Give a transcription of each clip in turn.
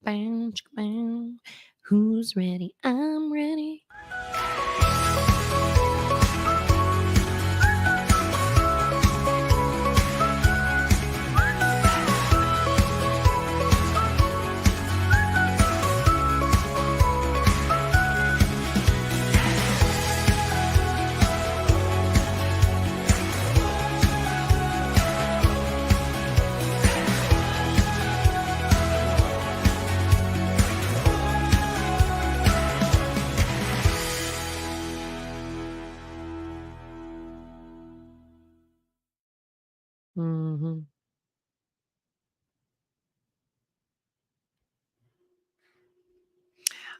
Bow, chicka, bow. Who's ready? I'm ready. Mm-hmm.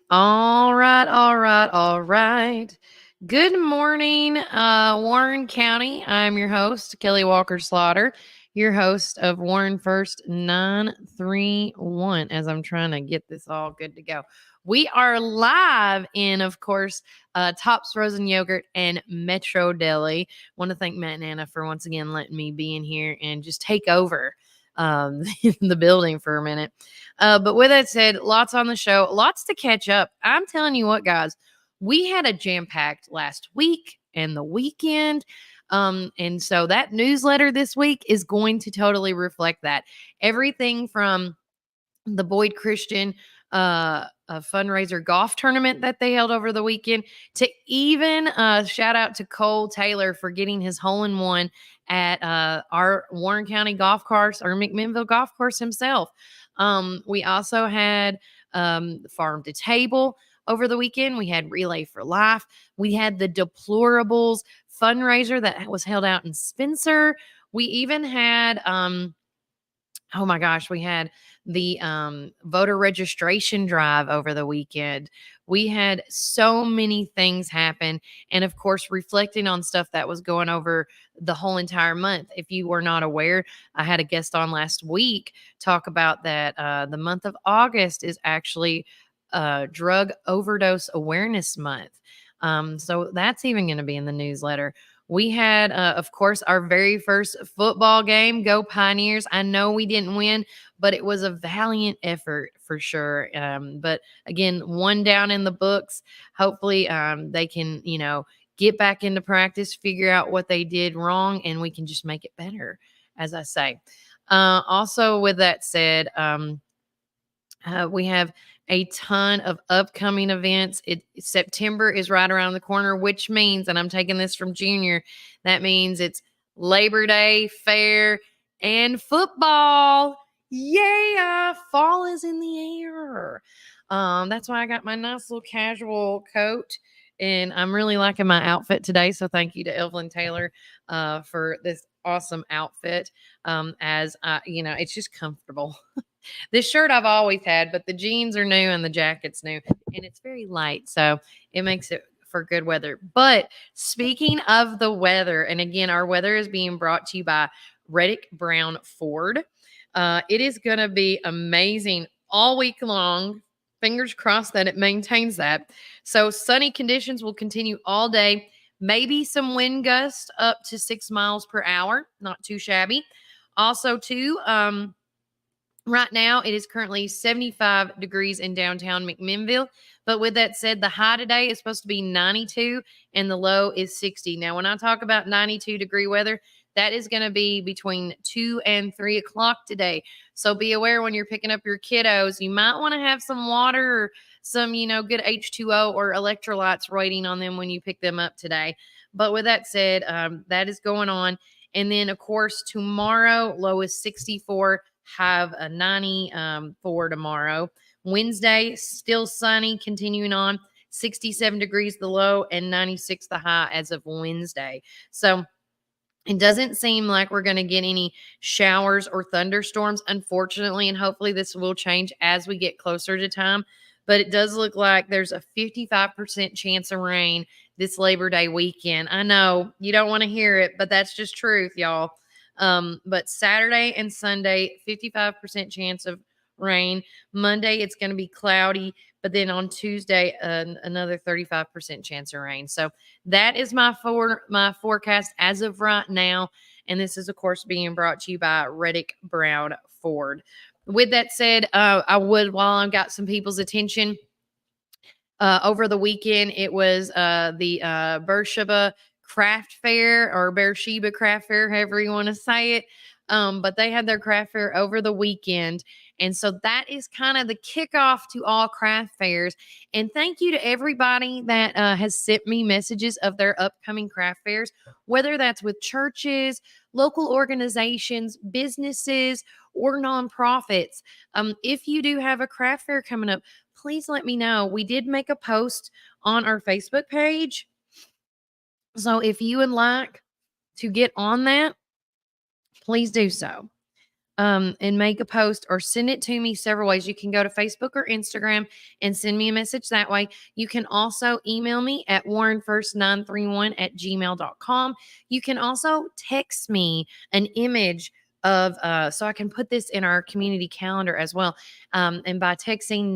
All right, all right, all right. Good morning, Warren County. I'm your host, Kelly Walker Slaughter, your host of Warren First 931, as I'm trying to get this all good to go. We are live in, of course, Tops Frozen Yogurt and Metro Deli. Want to thank Matt and Anna for once again letting me be in here and just take over the building for a minute. But with that said, lots on the show, lots to catch up. I'm telling you what, guys, we had a jam-packed last week and the weekend. And so that newsletter this week is going to totally reflect that. Everything from the Boyd Christian a fundraiser golf tournament that they held over the weekend, to even shout out to Cole Taylor for getting his hole-in-one at our Warren County golf course, or McMinnville golf course himself. We also had Farm to Table over the weekend. We had Relay for Life. We had the Deplorables fundraiser that was held out in Spencer. We even had oh my gosh, we had the voter registration drive over the weekend. We had so many things happen. And of course, reflecting on stuff that was going over the whole entire month. If you were not aware, I had a guest on last week talk about that the month of August is actually Drug Overdose Awareness Month. So that's even going to be in the newsletter. We had, of course, our very first football game. Go Pioneers. I know we didn't win, but it was a valiant effort for sure. But again, one down in the books. Hopefully they can, get back into practice, figure out what they did wrong, and we can just make it better, as I say. Also, with that said, we have a ton of upcoming events. September is right around the corner, which means, and I'm taking this from Junior, that means it's Labor Day, fair, and football. Yeah, fall is in the air. That's why I got my nice little casual coat, and I'm really liking my outfit today. So thank you to Evelyn Taylor for this awesome outfit. As it's just comfortable. This shirt I've always had, but the jeans are new and the jacket's new, and it's very light, so it makes it for good weather. But speaking of the weather, and again, our weather is being brought to you by Reddick Brown Ford. It is going to be amazing all week long. Fingers crossed that it maintains that. So sunny conditions will continue all day. Maybe some wind gusts up to 6 miles per hour. Not too shabby. Also, too, right now, it is currently 75 degrees in downtown McMinnville. But with that said, the high today is supposed to be 92 and the low is 60. Now, when I talk about 92-degree weather, that is going to be between 2 and 3 o'clock today. So be aware when you're picking up your kiddos, you might want to have some water or some, good H2O or electrolytes waiting on them when you pick them up today. But with that said, that is going on. And then, of course, tomorrow, low is 64. Have a 94 tomorrow. Wednesday, still sunny, continuing on. 67 degrees the low and 96 the high as of Wednesday. So it doesn't seem like we're going to get any showers or thunderstorms, unfortunately, and hopefully this will change as we get closer to time. But it does look like there's a 55% chance of rain this Labor Day weekend. I know you don't want to hear it, but that's just truth, y'all. But Saturday and Sunday, 55% chance of rain. Monday, it's going to be cloudy. But then on Tuesday, another 35% chance of rain. So that is my forecast as of right now. And this is, of course, being brought to you by Reddick Brown Ford. with that said, I would, while I've got some people's attention, over the weekend, it was the Beersheba Craft Fair, or Beersheba Craft Fair, however you want to say it. But they had their craft fair over the weekend. And so that is kind of the kickoff to all craft fairs. And thank you to everybody that has sent me messages of their upcoming craft fairs, whether that's with churches, local organizations, businesses, or nonprofits. If you do have a craft fair coming up, please let me know. We did make a post on our Facebook page. So if you would like to get on that, please do so. And make a post or send it to me several ways. You can go to Facebook or Instagram and send me a message that way. You can also email me at warrenfirst931@gmail.com. You can also text me an image of, so I can put this in our community calendar as well. And by texting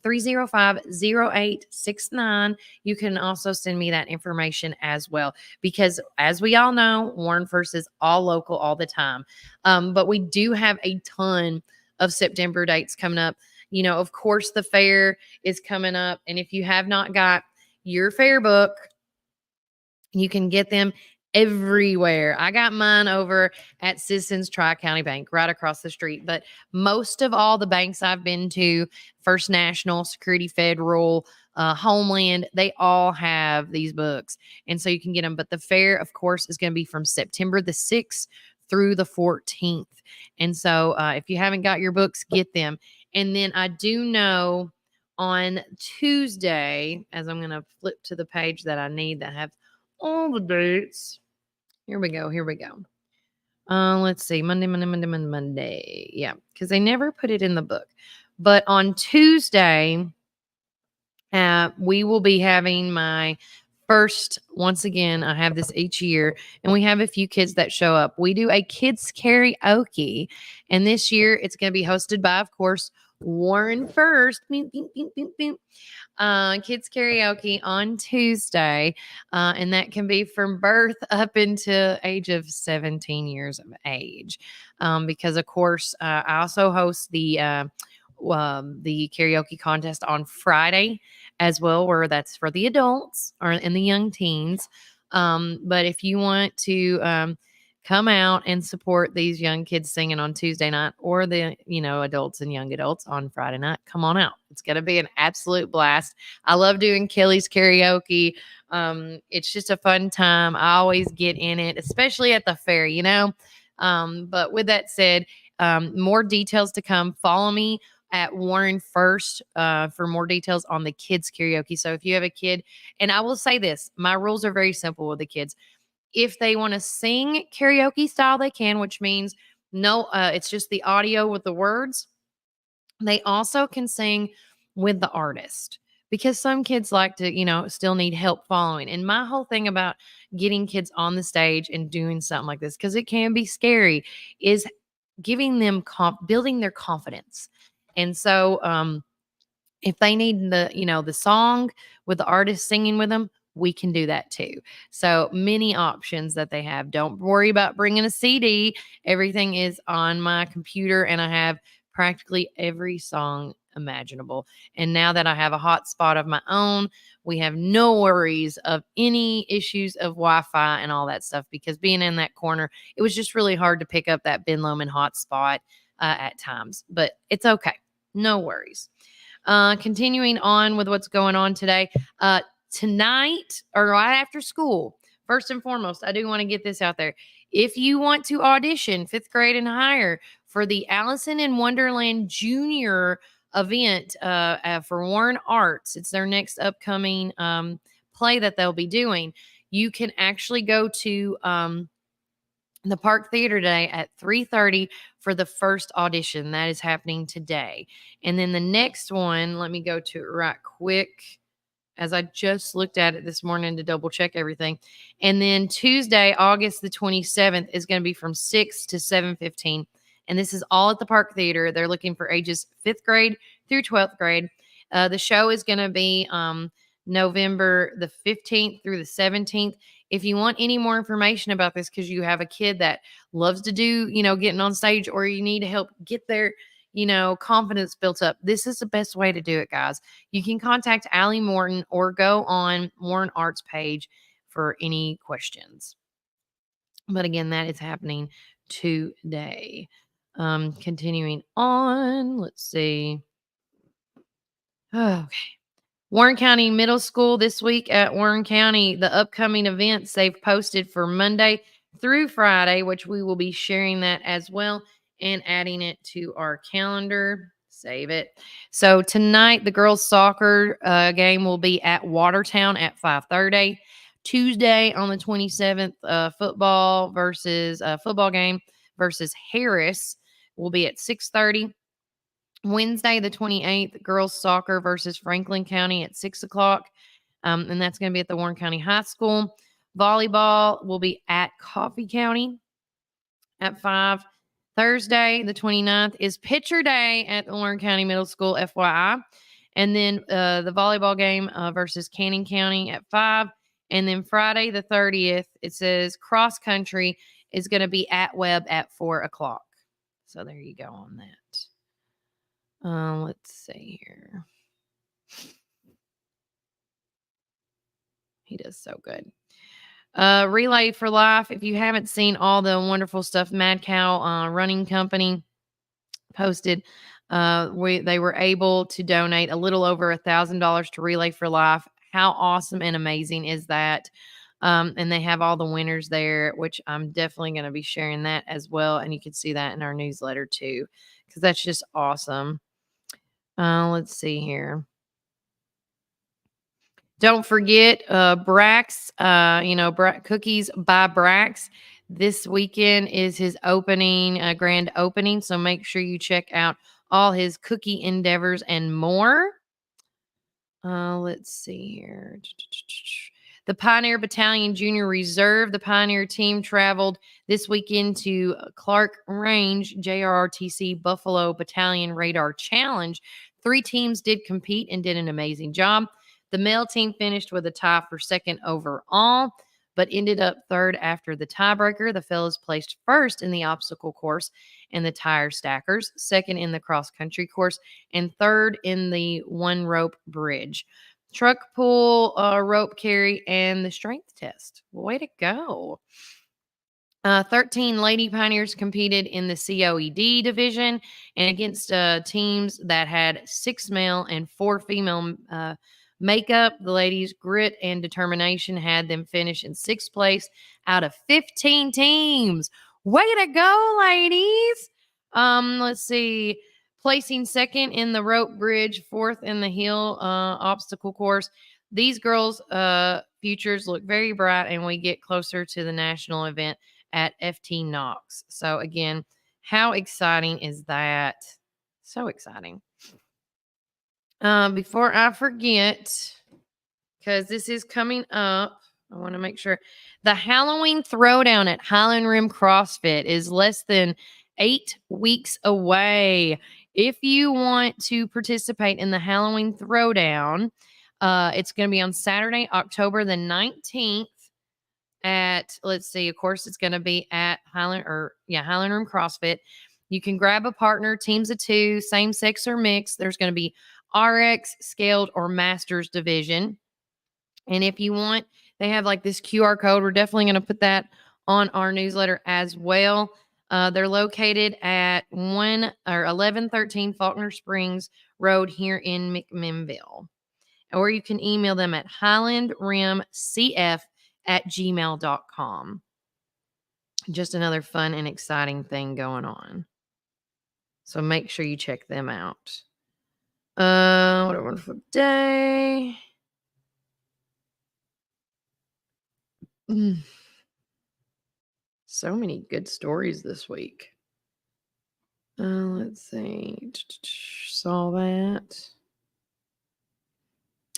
931-305-0869, you can also send me that information as well. Because as we all know, Warren First is all local all the time. But we do have a ton of September dates coming up. You know, of course, the fair is coming up. And if you have not got your fair book, you can get them everywhere. I got mine over at Citizens Tri-County Bank right across the street. But most of all the banks I've been to, First National, Security Federal, Homeland, they all have these books. And so you can get them. But the fair, of course, is going to be from September the 6th through the 14th. And so if you haven't got your books, get them. And then I do know on Tuesday, as I'm going to flip to the page that I need that have all the dates. Here we go. Let's see. Monday. Yeah, because they never put it in the book. But on Tuesday, we will be having my first, once again, I have this each year, and we have a few kids that show up. We do a kids karaoke, and this year it's going to be hosted by, of course, Warren First. Kids karaoke on Tuesday, and that can be from birth up into age of 17 years of age. Because of course, I also host the karaoke contest on Friday as well, where that's for the adults or and the young teens. But if you want to come out and support these young kids singing on Tuesday night, or the adults and young adults on Friday night, come on out. It's going to be an absolute blast. I love doing Kelly's karaoke. It's just a fun time. I always get in it, especially at the fair, But with that said, more details to come. Follow me at Warren First for more details on the kids karaoke. So if you have a kid, and I will say this, my rules are very simple with the kids. If they want to sing karaoke style, they can, which means no, it's just the audio with the words. They also can sing with the artist, because some kids like to, still need help following. And my whole thing about getting kids on the stage and doing something like this, because it can be scary, is giving them building their confidence. And so if they need the song with the artist singing with them, we can do that too. So many options that they have. Don't worry about bringing a CD. Everything is on my computer, and I have practically every song imaginable. And now that I have a hotspot of my own, we have no worries of any issues of Wi-Fi and all that stuff, because being in that corner, it was just really hard to pick up that Ben Lomond hotspot at times. But it's okay. No worries. Continuing on with what's going on today. Tonight, or right after school, first and foremost, I do want to get this out there. If you want to audition 5th grade and higher for the Allison in Wonderland Junior event for Warren Arts, it's their next upcoming play that they'll be doing. You can actually go to the Park Theater today at 3:30 for the first audition. That is happening today. And then the next one, let me go to it right quick, as I just looked at it this morning to double check everything. And then Tuesday, August the 27th, is going to be from 6 to 7:15. And this is all at the Park Theater. They're looking for ages 5th grade through 12th grade. The show is going to be November the 15th through the 17th. if you want any more information about this, because you have a kid that loves to do, getting on stage, or you need to help get their, confidence built up, this is the best way to do it, guys. You can contact Allie Morton or go on Warren Arts page for any questions. But again, that is happening today. Continuing on, let's see. Okay. Warren County Middle School this week at Warren County, the upcoming events they've posted for Monday through Friday, which we will be sharing that as well and adding it to our calendar. Save it. So tonight, the girls' soccer game will be at Watertown at 5:30. Tuesday on the 27th, football game versus Harris will be at 6:30. Wednesday, the 28th, girls soccer versus Franklin County at 6 o'clock. And that's going to be at the Warren County High School. Volleyball will be at Coffee County at 5. Thursday, the 29th, is Pitcher Day at the Warren County Middle School, FYI. And then the volleyball game versus Cannon County at 5. And then Friday, the 30th, it says cross country is going to be at Webb at 4 o'clock. So there you go on that. Let's see here. He does so good. Relay for Life. If you haven't seen all the wonderful stuff Mad Cow Running Company posted, they were able to donate a little over $1,000 to Relay for Life. How awesome and amazing is that? And they have all the winners there, which I'm definitely going to be sharing that as well. And you can see that in our newsletter too, because that's just awesome. Let's see here. Don't forget Brax, Cookies by Brax. This weekend is his grand opening. So make sure you check out all his cookie endeavors and more. Let's see here. The Pioneer Battalion Junior Reserve. The Pioneer team traveled this weekend to Clark Range JRRTC Buffalo Battalion Radar Challenge. 3 teams did compete and did an amazing job. The male team finished with a tie for second overall, but ended up third after the tiebreaker. The fellows placed first in the obstacle course and the tire stackers, second in the cross-country course, and third in the one-rope bridge. Truck pull, rope carry, and the strength test. Way to go. 13 Lady Pioneers competed in the COED division and against teams that had 6 male and 4 female makeup. The ladies' grit and determination had them finish in 6th place out of 15 teams. Way to go, ladies. Let's see. Placing second in the rope bridge, 4th in the hill obstacle course. These girls' futures look very bright, and we get closer to the national event at FT Knox. So again, how exciting is that? So exciting. Before I forget, because this is coming up, I want to make sure the Halloween Throwdown at Highland Rim CrossFit is less than 8 weeks away. If you want to participate in the Halloween Throwdown, it's going to be on Saturday, October the 19th at, let's see, of course, it's going to be at Highland Room CrossFit. You can grab a partner, teams of 2, same sex or mixed. There's going to be RX, scaled, or masters division. And if you want, they have like this QR code. We're definitely going to put that on our newsletter as well. They're located at 1113 Faulkner Springs Road here in McMinnville. Or you can email them at highlandrimcf@gmail.com. Just another fun and exciting thing going on. So make sure you check them out. What a wonderful day. So many good stories this week. Let's see. Saw that.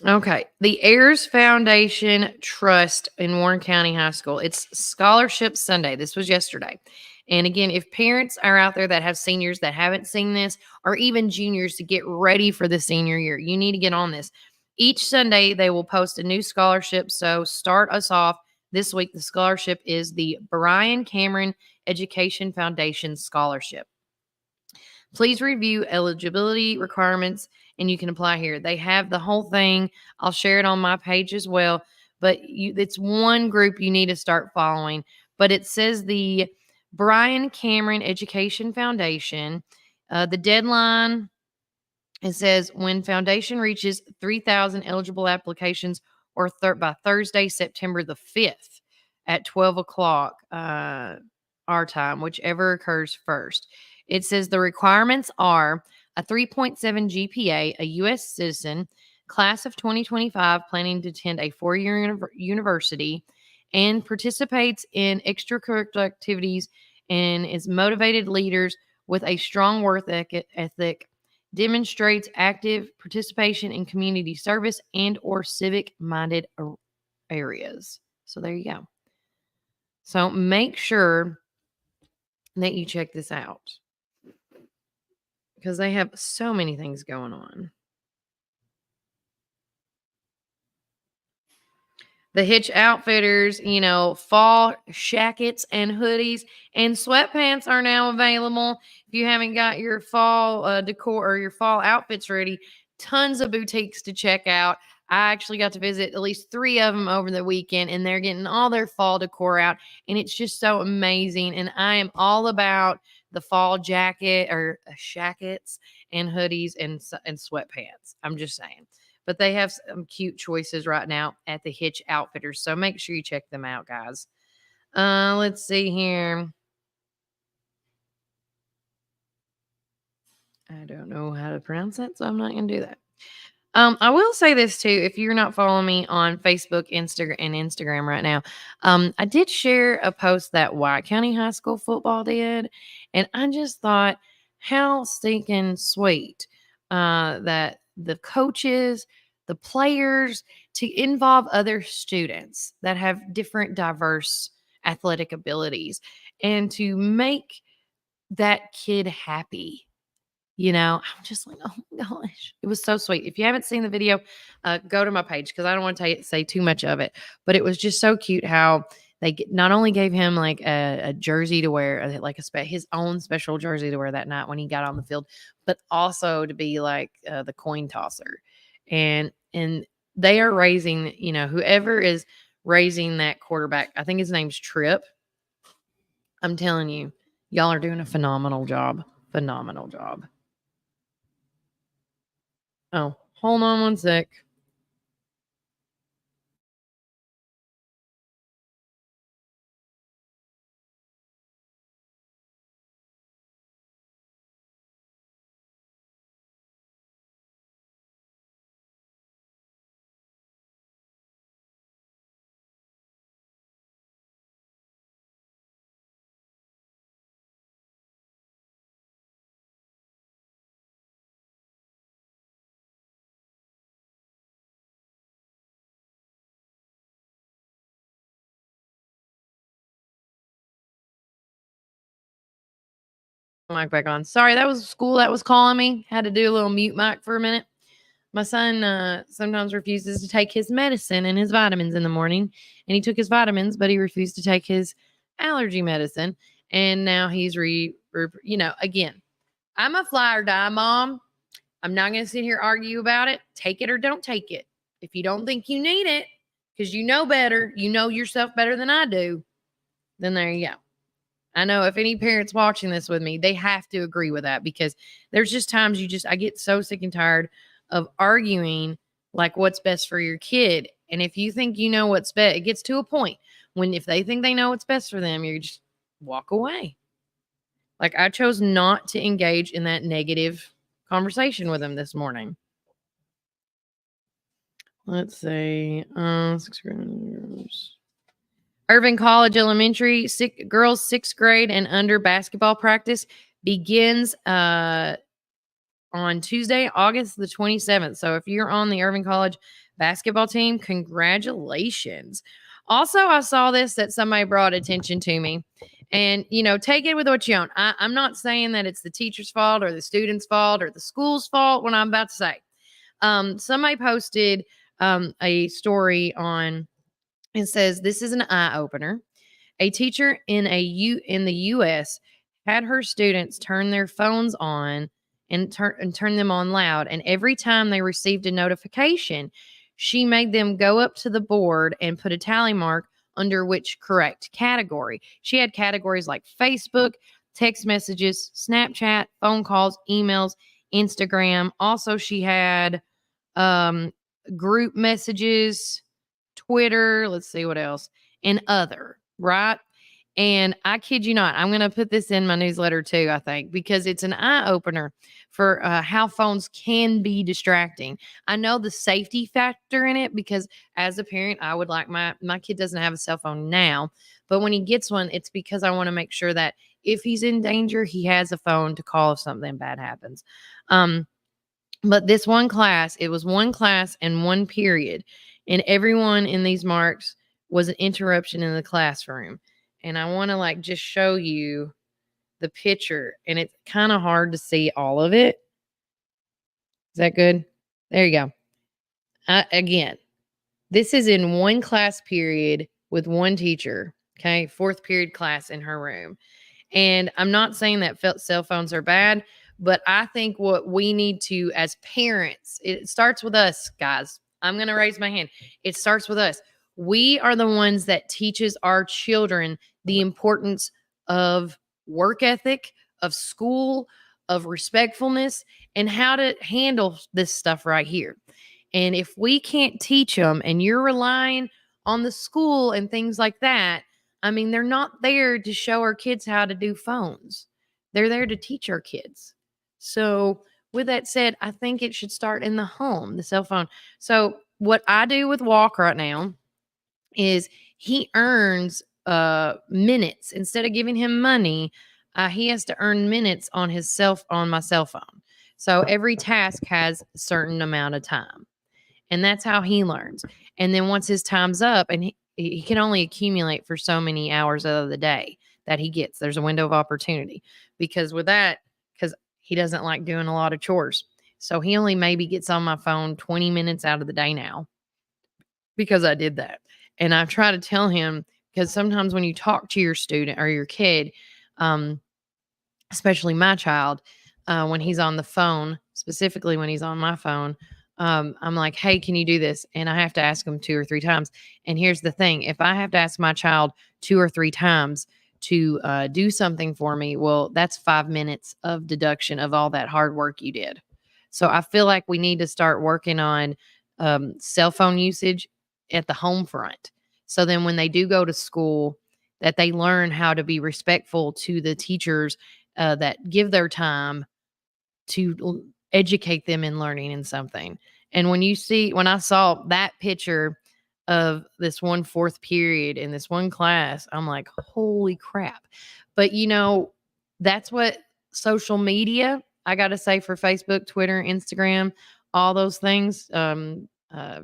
Okay. The Ayers Foundation Trust in Warren County High School. It's Scholarship Sunday. This was yesterday. And again, if parents are out there that have seniors that haven't seen this, or even juniors to get ready for the senior year, you need to get on this. Each Sunday, they will post a new scholarship. So start us off This week, the scholarship is the Brian Cameron Education Foundation Scholarship. Please review eligibility requirements and you can apply here. They have the whole thing. I'll share it on my page as well. But it's one group you need to start following. But it says the Brian Cameron Education Foundation. The deadline, it says when foundation reaches 3,000 eligible applications or by Thursday, September the 5th at 12 o'clock our time, whichever occurs first. It says the requirements are a 3.7 GPA, a U.S. citizen, class of 2025, planning to attend a four-year university, and participates in extracurricular activities and is motivated leaders with a strong work ethic, demonstrates active participation in community service and or civic-minded areas. So there you go. So make sure that you check this out because they have so many things going on. The Hitch Outfitters, fall shackets and hoodies and sweatpants are now available. If you haven't got your fall decor or your fall outfits ready, tons of boutiques to check out. I actually got to visit at least 3 of them over the weekend, and they're getting all their fall decor out, and it's just so amazing. And I am all about the fall jacket or shackets and hoodies and sweatpants. I'm just saying. But they have some cute choices right now at the Hitch Outfitters. So make sure you check them out, guys. Let's see here. I don't know how to pronounce that, so I'm not going to do that. I will say this too. If you're not following me on Facebook, Instagram right now, I did share a post that White County High School football did, and I just thought how stinking sweet that the coaches, the players, to involve other students that have different diverse athletic abilities and to make that kid happy. I'm just like, oh my gosh, it was so sweet. If you haven't seen the video, go to my page because I don't want to say too much of it. But it was just so cute how they not only gave him like a jersey to wear, like his own special jersey to wear that night when he got on the field, but also to be like the coin tosser, and they are raising, whoever is raising that quarterback. I think his name's Tripp. I'm telling you, y'all are doing a phenomenal job. Phenomenal job. Oh, hold on one sec. Mic back on. Sorry, that was school that was calling me. Had to do a little mute mic for a minute. My son sometimes refuses to take his medicine and his vitamins in the morning. And he took his vitamins, but he refused to take his allergy medicine. And now he's again, I'm a fly or die mom. I'm not going to sit here argue about it. Take it or don't take it. If you don't think you need it, because you know better, you know yourself better than I do, then there you go. I know if any parents watching this with me, they have to agree with that because there's just times I get so sick and tired of arguing like what's best for your kid. And if you think you know what's best, it gets to a point when if they think they know what's best for them, you just walk away. Like I chose not to engage in that negative conversation with them this morning. Let's see. 6 grades. Irving College Elementary girls 6th grade and under basketball practice begins on Tuesday, August the 27th. So if you're on the Irving College basketball team, congratulations. Also, I saw this that somebody brought attention to me. And, take it with what you own. I'm not saying that it's the teacher's fault or the student's fault or the school's fault, what I'm about to say. Somebody posted a story on It says this is an eye opener. A teacher in the US had her students turn their phones on and turn them on loud, and every time they received a notification, she made them go up to the board and put a tally mark under which correct category. She had categories like Facebook, text messages, Snapchat, phone calls, emails, Instagram. Also, she had um, group messages, Twitter, let's see what else, and other, right? And I kid you not, I'm going to put this in my newsletter too, I think, because it's an eye opener for how phones can be distracting. I know the safety factor in it because as a parent, I would like my kid doesn't have a cell phone now, but when he gets one, it's because I want to make sure that if he's in danger, he has a phone to call if something bad happens. But this one class, it was one class and one period, and everyone in these marks was an interruption in the classroom. And I want to like just show you the picture, and it's kind of hard to see all of it. Is that good? There you go. Again, this is in one class period with one teacher. Okay, fourth period class in her room. And I'm not saying that cell phones are bad, but I think what we need to, as parents, it starts with us, guys. I'm going to raise my hand. It starts with us. We are the ones that teaches our children the importance of work ethic, of school, of respectfulness, and how to handle this stuff right here. And if we can't teach them and you're relying on the school and things like that, I mean, they're not there to show our kids how to do phones. They're there to teach our kids. So, with that said, I think it should start in the home, the cell phone. So, what I do with Walk right now is he earns minutes instead of giving him money. He has to earn minutes on my cell phone. So every task has a certain amount of time, and that's how he learns. And then once his time's up, and he can only accumulate for so many hours out of the day that he gets. There's a window of opportunity because he doesn't like doing a lot of chores. So he only maybe gets on my phone 20 minutes out of the day now because I did that. And I try to tell him, because sometimes when you talk to your student or your kid, especially my child, when he's on the phone, specifically when he's on my phone, I'm like, hey, can you do this? And I have to ask him 2 or 3 times. And here's the thing. If I have to ask my child 2 or 3 times to do something for me, well, that's 5 minutes of deduction of all that hard work you did. So I feel like we need to start working on cell phone usage at the home front. So then when they do go to school, that they learn how to be respectful to the teachers that give their time to educate them in learning in something. And when I saw that picture of this one fourth period in this one class, I'm like, holy crap. But that's what social media, I got to say, for Facebook, Twitter, Instagram, all those things,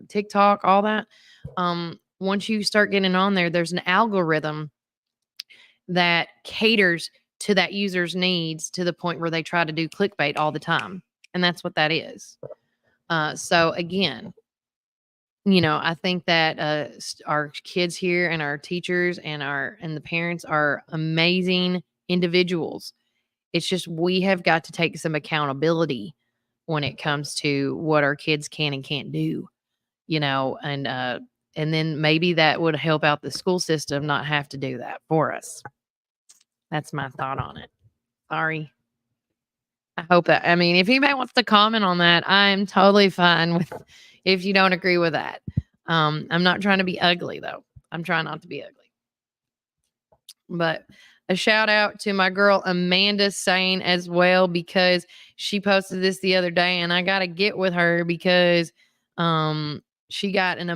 TikTok, all that. Once you start getting on there, there's an algorithm that caters to that user's needs to the point where they try to do clickbait all the time. And that's what that is. So again, I think that our kids here and our teachers and the parents are amazing individuals. It's just we have got to take some accountability when it comes to what our kids can and can't do, and then maybe that would help out the school system not have to do that for us. That's my thought on it. Sorry. I hope that, if anybody wants to comment on that, I'm totally fine with if you don't agree with that. I'm not trying to be ugly, though. I'm trying not to be ugly. But a shout out to my girl Amanda Sane as well, because she posted this the other day, and I got to get with her because she got an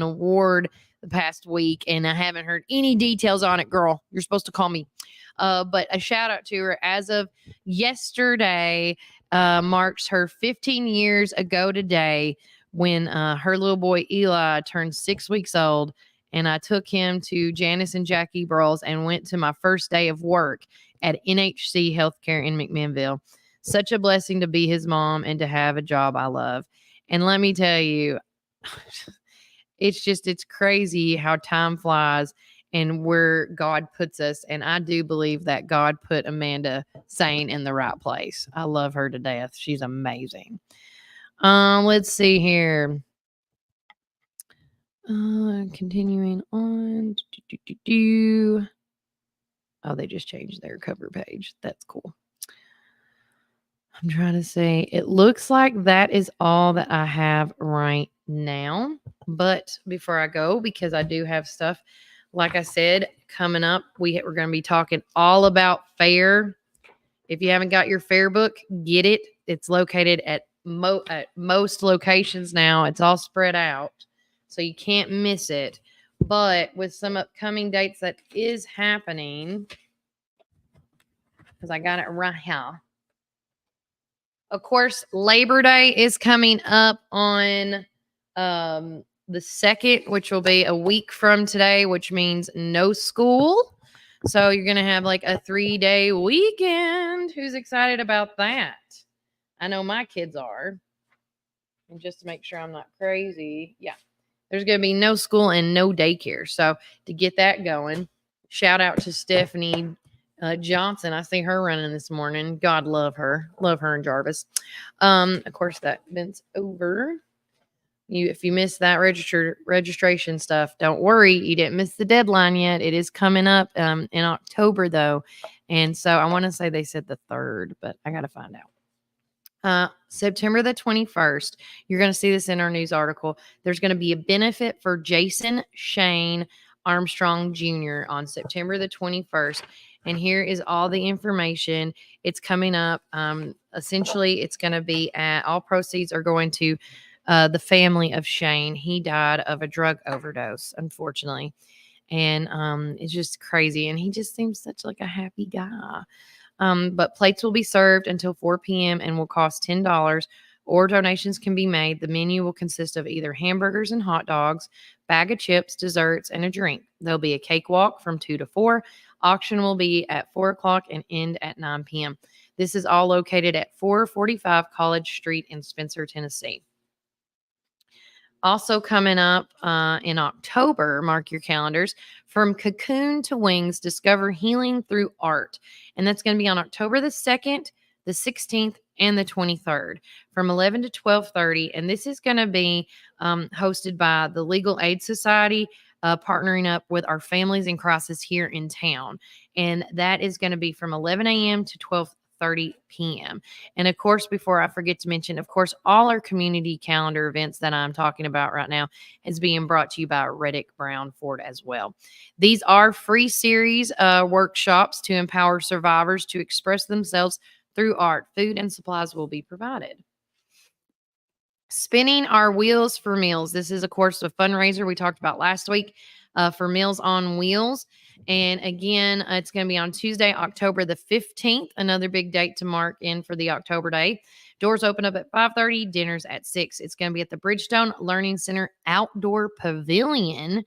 award the past week, and I haven't heard any details on it. Girl, you're supposed to call me. But a shout out to her. As of yesterday, marks her 15 years ago today when her little boy Eli turned 6 weeks old, and I took him to Janice and Jackie Burles and went to my first day of work at NHC Healthcare in McMinnville. Such a blessing to be his mom and to have a job I love. And let me tell you, It's crazy how time flies and where God puts us. And I do believe that God put Amanda Sane in the right place. I love her to death. She's amazing. Let's see here. Continuing on. Oh, they just changed their cover page. That's cool. I'm trying to say, it looks like that is all that I have right now. But before I go, because I do have stuff, like I said, coming up, we're going to be talking all about FAIR. If you haven't got your FAIR book, get it. It's located at most locations now. It's all spread out, so you can't miss it. But with some upcoming dates that is happening, because I got it right here. Of course, Labor Day is coming up on the 2nd, which will be a week from today, which means no school. So you're going to have like a 3-day weekend. Who's excited about that? I know my kids are. And just to make sure I'm not crazy, yeah, there's going to be no school and no daycare. So to get that going, shout out to Stephanie Johnson. I see her running this morning. God love her. Love her and Jarvis. Of course, that event's over. If you missed that registration stuff, don't worry. You didn't miss the deadline yet. It is coming up in October, though. And so I want to say they said the 3rd, but I got to find out. September the 21st, you're going to see this in our news article. There's going to be a benefit for Jason Shane Armstrong Jr. on September the 21st. And here is all the information. It's coming up. Essentially, it's going to be all proceeds are going to the family of Shane. He died of a drug overdose, unfortunately. And it's just crazy. And he just seems such like a happy guy. But plates will be served until 4 p.m. and will cost $10, or donations can be made. The menu will consist of either hamburgers and hot dogs, bag of chips, desserts, and a drink. There'll be a cakewalk from 2 to 4. Auction will be at 4 o'clock and end at 9 p.m. This is all located at 445 College Street in Spencer, Tennessee. Also coming up in October, mark your calendars, From Cocoon to Wings, Discover Healing Through Art. And that's going to be on October the 2nd, the 16th, and the 23rd from 11 to 12:30. And this is going to be hosted by the Legal Aid Society, partnering up with our Families in Crisis here in town. And that is going to be from 11 a.m. to 12:30 p.m. And of course, before I forget to mention, of course, all our community calendar events that I'm talking about right now is being brought to you by Reddick Brown Ford as well. These are free series workshops to empower survivors to express themselves through art. Food and supplies will be provided. Spinning Our Wheels for Meals. This is, of course, a fundraiser we talked about last week for Meals on Wheels. And again, it's going to be on Tuesday, October the 15th, another big date to mark in for the October day. Doors open up at 5:30, dinners at 6. It's going to be at the Bridgestone Learning Center Outdoor Pavilion,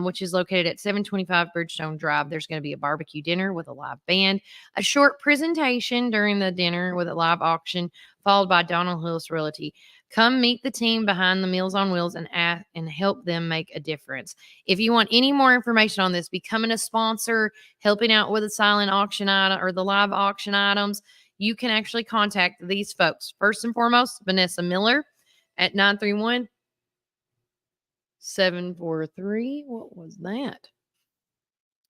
which is located at 725 Bridgestone Drive. There's going to be a barbecue dinner with a live band, a short presentation during the dinner with a live auction, followed by Donald Hills Realty. Come meet the team behind the Meals on Wheels and help them make a difference. If you want any more information on this, becoming a sponsor, helping out with a silent auction item or the live auction items, you can actually contact these folks. First and foremost, Vanessa Miller at 931-743. What was that?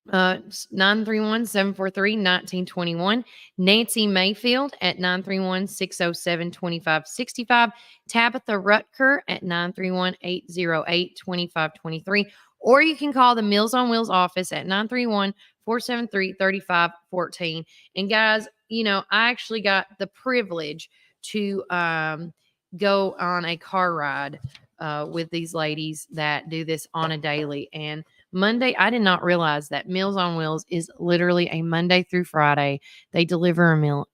931-743-1921. Nancy Mayfield at 931-607-2565. Tabitha Rutker at 931-808-2523. Or you can call the Meals on Wheels office at 931-473-3514. And guys, you know, I actually got the privilege to go on a car ride with these ladies that do this on a daily. And Monday, I did not realize that Meals on Wheels is literally a Monday through Friday. They deliver a meal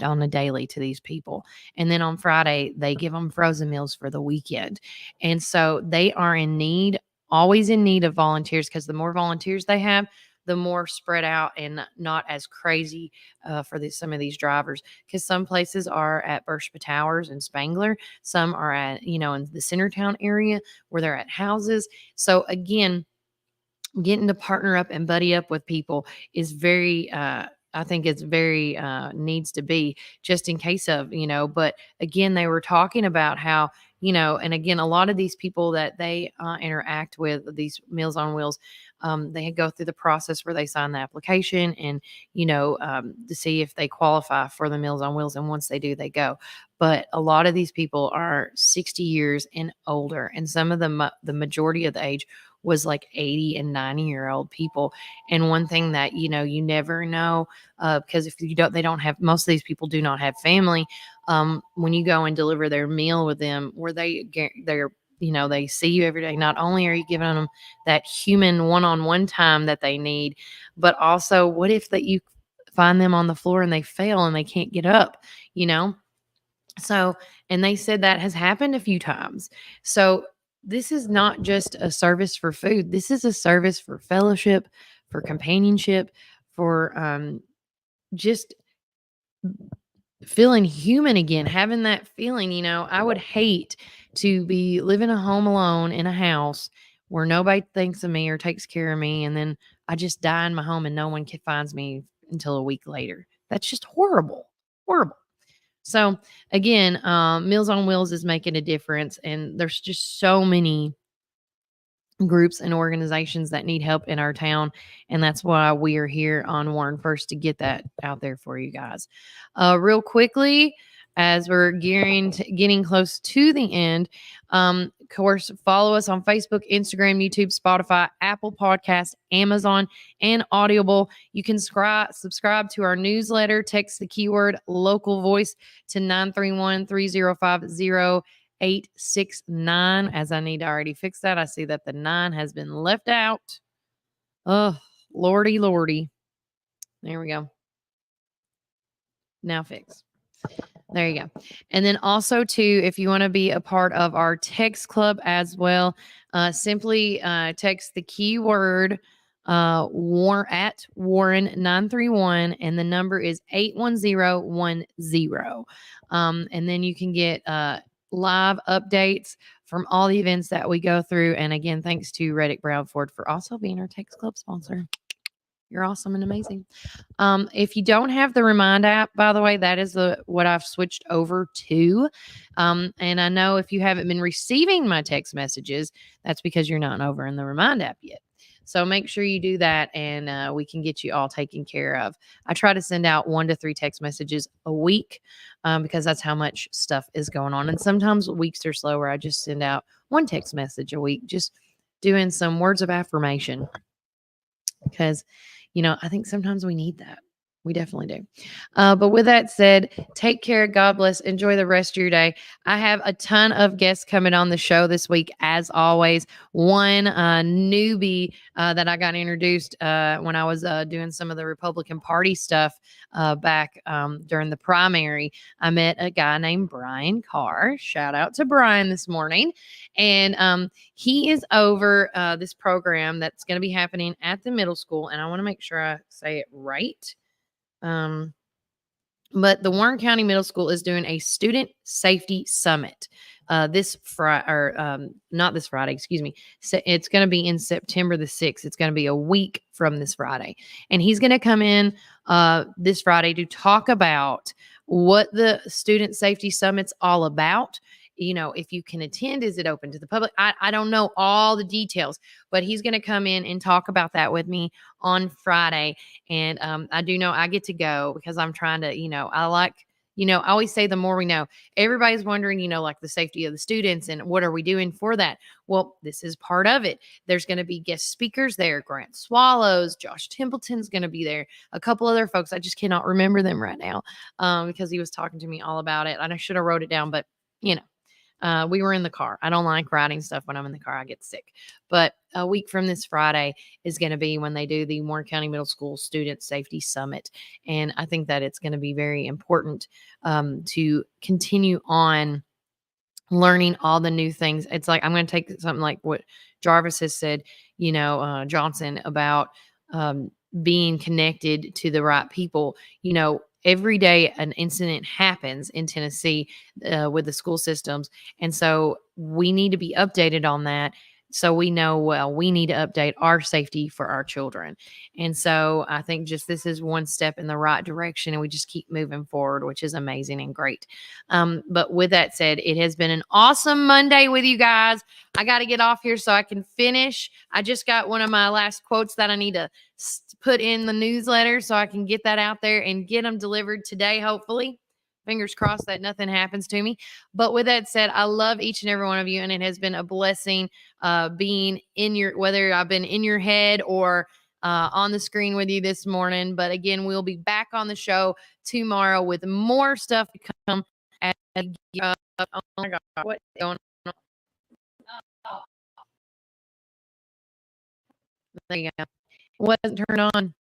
on a daily to these people. And then on Friday, they give them frozen meals for the weekend. And so they are always in need of volunteers, because the more volunteers they have, the more spread out and not as crazy for some of these drivers. Because some places are at Berspa Towers and Spangler, some are at, in the Centertown area where they're at houses. So again, getting to partner up and buddy up with people is very I think it's very needs to be, just in case of, but again, they were talking about how, and again, a lot of these people that they interact with, these Meals on Wheels, they go through the process where they sign the application and, to see if they qualify for the Meals on Wheels. And once they do, they go. But a lot of these people are 60 years and older, and some of them, the majority of the age was like 80 and 90-year-old people. And one thing that, you never know, because if they don't have, most of these people do not have family. When you go and deliver their meal with them, where they're, they see you every day, not only are you giving them that human one-on-one time that they need, but also what if that you find them on the floor and they fail and they can't get up, So, and they said that has happened a few times. So this is not just a service for food. This is a service for fellowship, for companionship, for just feeling human again, having that feeling. I would hate to be living a home alone in a house where nobody thinks of me or takes care of me, and then I just die in my home and no one finds me until a week later. That's just horrible. Horrible. So again, Meals on Wheels is making a difference, and there's just so many groups and organizations that need help in our town, and that's why we are here on Warren First, to get that out there for you guys. Real quickly, as we're getting close to the end, of course, follow us on Facebook, Instagram, YouTube, Spotify, Apple Podcasts, Amazon, and Audible. You can subscribe to our newsletter. Text the keyword local voice to 931-305-0869, as I need to already fix that. I see that the 9 has been left out. Oh, Lordy. There we go. Now fix. There you go. And then also, too, if you want to be a part of our text club as well, simply text the keyword at Warren 931, and the number is 81010. And then you can get live updates from all the events that we go through. And again, thanks to Reddick Brown Ford for also being our text club sponsor. You're awesome and amazing. If you don't have the Remind app, by the way, that is what I've switched over to. And I know if you haven't been receiving my text messages, that's because you're not over in the Remind app yet. So make sure you do that, and we can get you all taken care of. I try to send out 1 to 3 text messages a week, because that's how much stuff is going on. And sometimes weeks are slower. I just send out 1 text message a week, just doing some words of affirmation, because I think sometimes we need that. We definitely do. But with that said, take care. God bless. Enjoy the rest of your day. I have a ton of guests coming on the show this week, as always. One newbie that I got introduced when I was doing some of the Republican Party stuff back during the primary. I met a guy named Brian Carr. Shout out to Brian this morning. And he is over this program that's going to be happening at the middle school. And I want to make sure I say it right. But the Warren County Middle School is doing a student safety summit this Friday, or not this Friday, excuse me. So it's going to be in September the 6th. It's going to be a week from this Friday. And he's going to come in this Friday to talk about what the student safety summit's all about. If you can attend, is it open to the public? I don't know all the details, but he's going to come in and talk about that with me on Friday. And I do know I get to go, because I'm trying to, I always say the more we know. Everybody's wondering, like the safety of the students and what are we doing for that? Well, this is part of it. There's going to be guest speakers there. Grant Swallows, Josh Templeton's going to be there. A couple other folks. I just cannot remember them right now because he was talking to me all about it. And I should have wrote it down, but we were in the car. I don't like writing stuff when I'm in the car. I get sick. But a week from this Friday is going to be when they do the Warren County Middle School Student Safety Summit. And I think that it's going to be very important to continue on learning all the new things. It's like, I'm going to take something like what Jarvis has said, Johnson, about being connected to the right people. You know, every day an incident happens in Tennessee with the school systems. And so we need to be updated on that. So we know, well, we need to update our safety for our children. And so I think just this is one step in the right direction, and we just keep moving forward, which is amazing and great. But with that said, it has been an awesome Monday with you guys. I got to get off here so I can finish. I just got one of my last quotes that I need to put in the newsletter so I can get that out there and get them delivered today, hopefully. Fingers crossed that nothing happens to me. But with that said, I love each and every one of you, and it has been a blessing being in your, whether I've been in your head or on the screen with you this morning. But again, we'll be back on the show tomorrow with more stuff to come. Oh my God, what's going on? Oh, there you go. Wasn't turned on.